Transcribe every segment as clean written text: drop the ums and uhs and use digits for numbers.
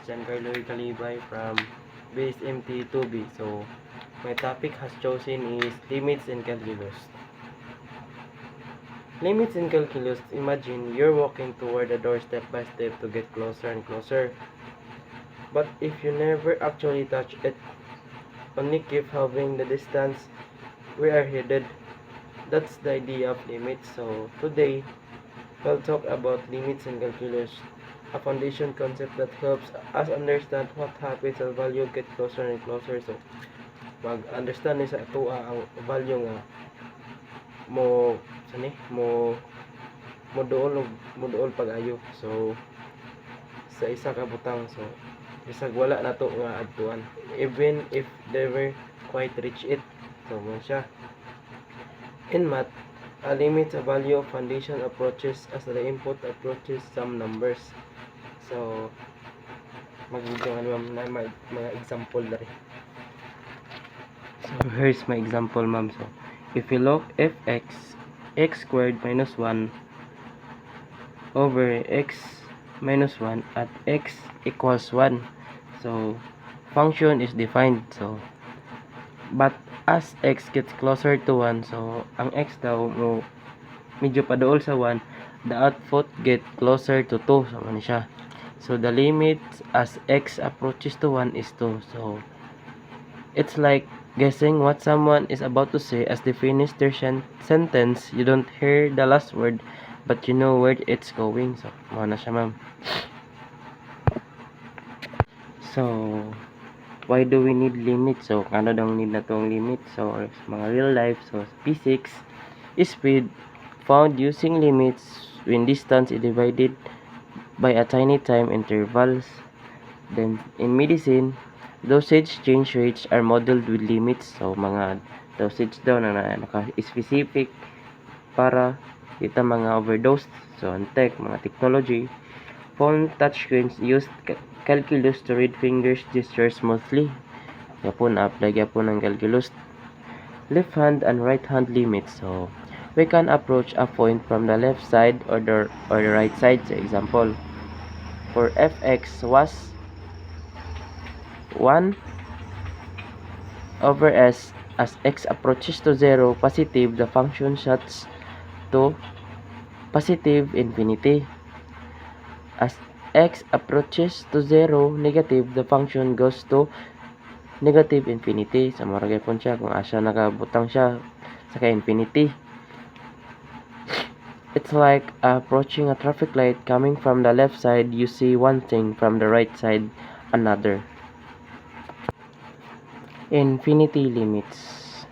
Giancarlo Calibay from BSMT 2B. So, my topic has chosen is limits in calculus. Limits in calculus, imagine you're walking toward a door step by step to get closer and closer. But if you never actually touch it, only keep having the distance we are headed, that's the idea of limits. So, today, we'll talk about limits in calculus, a foundation concept that helps us understand what happens as value get closer and closer. So, mag-understand ni sa ito ang value nga mo sani mo duol pag-ayo. So, sa isa ka butang, so isag wala na to nga adtuan even if never quite reach it. So, mo siya in math. A limit a value of foundation approaches as the input approaches some numbers. So, mag-video na mga example na rin. So, here's my example, ma'am. So, if you look fx, x squared minus 1 over x minus 1 at x equals 1. So, function is defined. So, but as x gets closer to 1, so ang x daw mo medyo paduol sa 1, the output get closer to 2. So, ano siya? So, the limit as x approaches to 1 is 2. So, it's like guessing what someone is about to say as they finish their sentence. You don't hear the last word, but you know where it's going. So, ano na siya, ma'am. So, why do we need limits? So, ano daw need na itong limit? So, mga real life, so physics, speed found using limits when distance is divided by a tiny time intervals. Then, in medicine, dosage change rates are modeled with limits. So, mga dosage daw na naka-specific para kita mga overdose. So, on tech, mga technology, phone touchscreens used calculus to read fingers gestures smoothly. Yapon apply yapon ang calculus. Left hand and right hand limits. So, we can approach a point from the left side or the right side. So, example, for fx was 1 over s. As x approaches to 0 positive, the function shoots to positive infinity. As x approaches to 0 negative, the function goes to negative infinity. So, maragay po siya kung asa nakabutang siya sa infinity. It's like approaching a traffic light. Coming from the left side, you see one thing, from the right side, another. Infinity limits.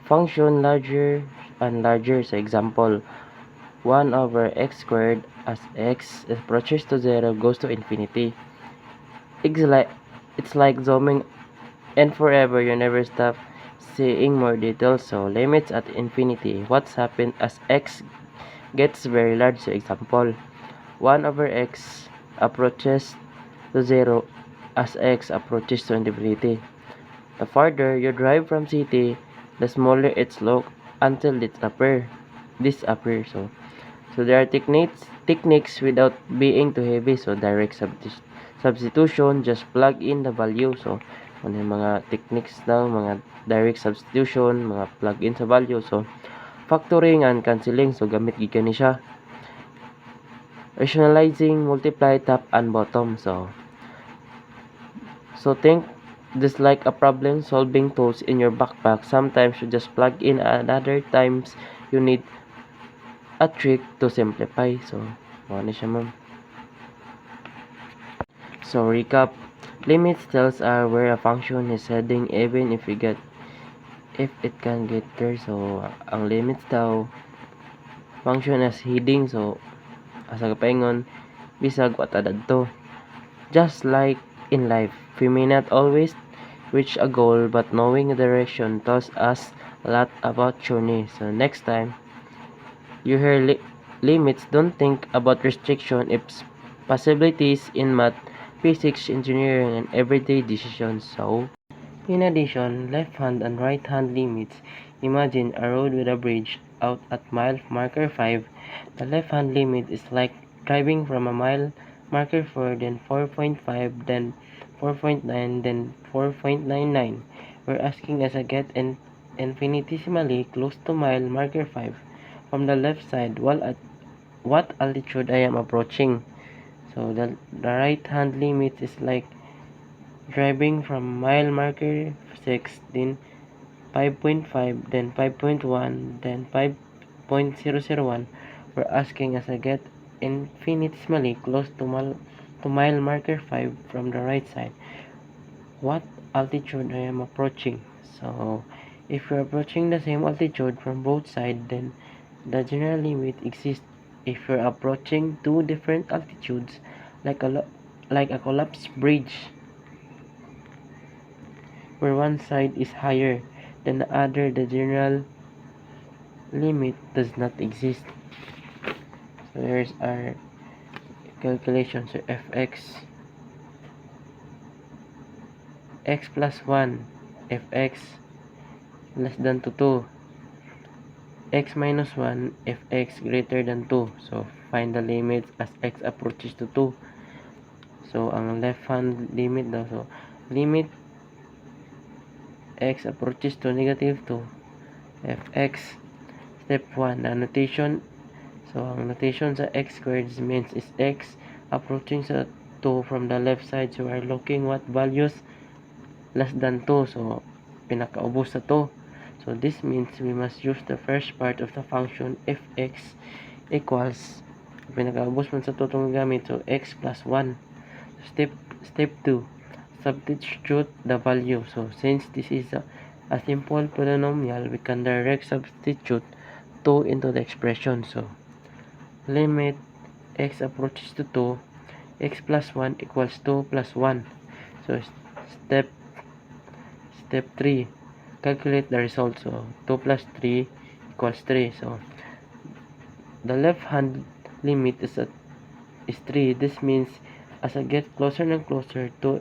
Function larger and larger. So, example, 1 over x squared as x approaches to 0 goes to infinity. It's like zooming and forever, you never stop seeing more details. So, limits at infinity. What's happened as x gets very large? So, example, 1 over x approaches to 0 as x approaches to infinity. The farther you drive from city, the smaller its look until it disappears. So there are techniques without being too heavy. So, direct substitution, just plug in the value. So, ano yung mga techniques daw, mga direct substitution, mga plug in sa value. So, factoring and cancelling. So, gamit gikan ni siya. Rationalizing, multiply, top and bottom. So think this like a problem solving tools in your backpack. Sometimes you just plug in, and other times you need a trick to simplify. So, ano siya, ma'am. So, recap. Limits tells where a function is heading even if it can get there. So, ang limits daw, function as heading. So, asa kapaingon, bisag watadad to. Just like in life, we may not always reach a goal, but knowing the direction tells us a lot about journey. So, next time you hear limits, don't think about restriction. It's possibilities in math, physics, engineering, and everyday decisions. So, in addition, left hand and right hand limits. Imagine a road with a bridge out at mile marker 5. The left hand limit is like driving from a mile marker 4, then 4.5, then 4.9, then 4.99. We're asking us to get infinitesimally close to mile marker 5 from the left side while at what altitude I am approaching. So the right hand limit is like driving from mile marker 6, then 5.5, then 5.1, then 5.001. We're asking as I get infinitesimally close to mile marker 5 from the right side. What altitude I am approaching? So if you're approaching the same altitude from both sides, then the general limit exists. If you're approaching two different altitudes, like a collapsed bridge, where one side is higher than the other, the general limit does not exist. So here's our calculation. So fx x plus 1, fx less than to 2, x minus 1, fx greater than 2. So find the limits as x approaches to 2. So ang left hand limit daw, so limit x approaches to negative 2, fx. Step 1, the notation. So ang notation sa x squared means is x approaching sa 2 from the left side. So we're looking what values less than 2. So pinakaubos sa 2. So this means we must use the first part of the function fx equals pinakaubos man sa 2 itong gamit. So x plus 1. Step 2, substitute the value. So since this is a simple polynomial, we can direct substitute 2 into the expression. So limit x approaches to 2, x plus 1 equals 2 plus 1. So step 3, calculate the result. So 2 plus 3 equals 3. So the left hand limit is 3. This means as I get closer and closer to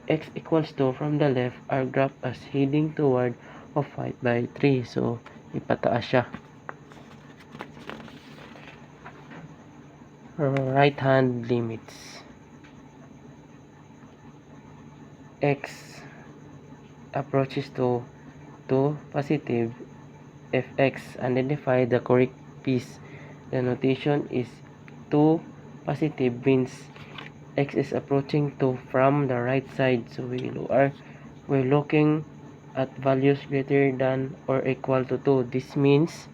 x equals 2 from the left, our graph is heading toward of 5 by 3. So ipataas siya. Right hand limits. X approaches to positive, fx identify the correct piece. The notation is 2 positive means x is approaching to from the right side. So we're looking at values greater than or equal to 2. This means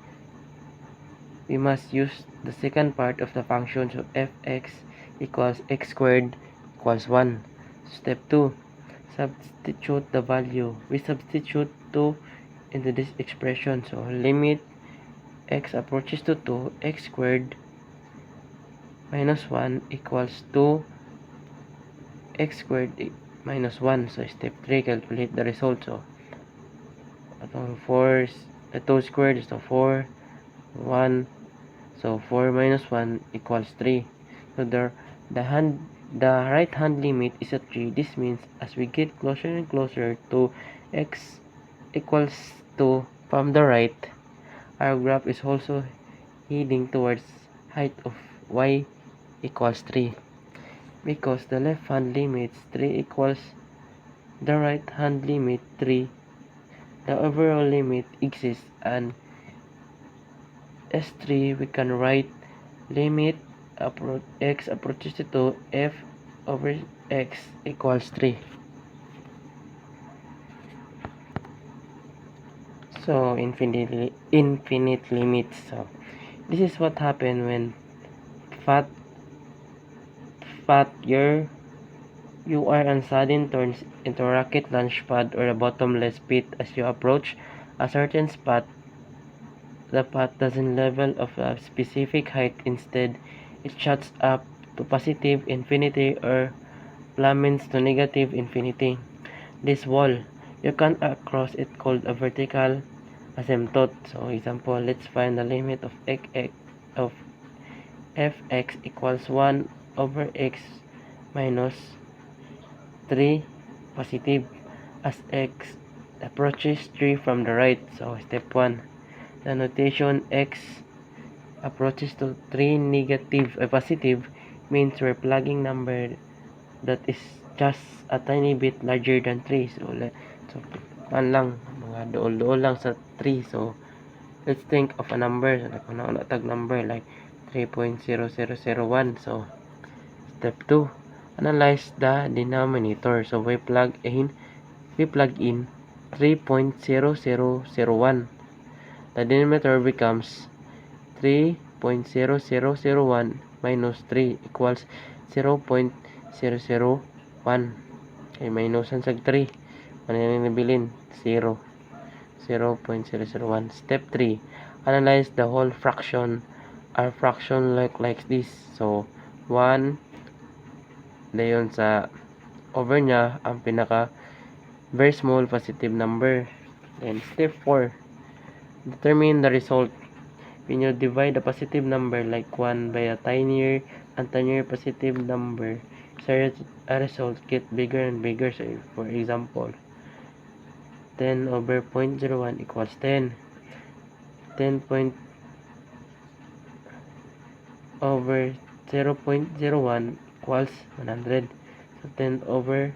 we must use the second part of the function. So fx equals x squared equals 1. Step 2, substitute the value. We substitute 2 into this expression. So limit x approaches to 2, x squared minus 1 equals 2 x squared minus 1. So step 3, calculate the result. So atong 4, 2 squared is to 4, 1. So 4 minus 1 equals 3. So the right hand limit is at 3. This means as we get closer and closer to x equals 2 from the right, our graph is also heading towards height of y equals 3. Because the left hand limit 3 equals the right hand limit 3, the overall limit exists, and S3 we can write limit x approaches to 2, f over x equals 3. So infinite limits. So this is what happened when you are on sudden turns into a rocket launch pad or a bottomless pit. As you approach a certain spot, the path doesn't level of a specific height. Instead, it shoots up to positive infinity or plummets to negative infinity. This wall, you can cross it called a vertical asymptote. So example, let's find the limit of fx equals 1 over x minus 3 positive as x approaches 3 from the right. So step 1, the notation x approaches to 3 positive means we're plugging number that is just a tiny bit larger than 3. So man lang, mga dool-dool lang sa 3. So let's think of a number. So, like, una tag number like 3.0001. So step 2, analyze the denominator. So we plug in 3.0001. The denominator becomes 3.0001 minus 3 equals 0.001. Okay, minusan sag 3. Ano yung nabilin? 0. 0.001. Step 3. Analyze the whole fraction. Our fraction like this. So, 1 dayon sa over niya ang pinaka very small positive number. Then step 4. Determine the result. When you divide a positive number like 1 by a tinier and tinier positive number, so a result get bigger and bigger. So for example, 10 over 0.01 equals 10. 10 over 0.01 equals 100. So 10 over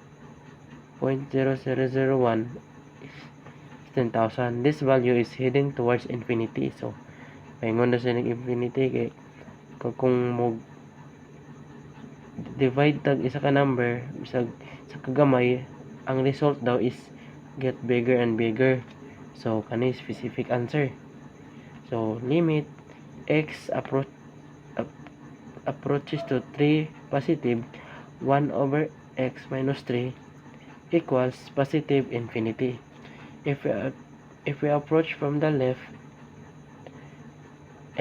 0.0001 is 10,000. This value is heading towards infinity. So paingon na siya ng infinity kay kung mo divide tag isa ka number bisag sa kagamay, ang result daw is get bigger and bigger. So kani specific answer. So limit x approaches to 3 positive, 1 over x minus 3 equals positive infinity. If we approach from the left,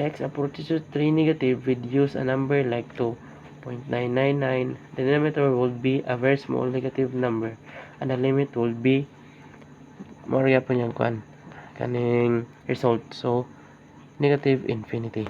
x approaches to 3 negative, we'd use a number like 2.999. The denominator would be a very small negative number and the limit would be more po niyang kaning result. So negative infinity.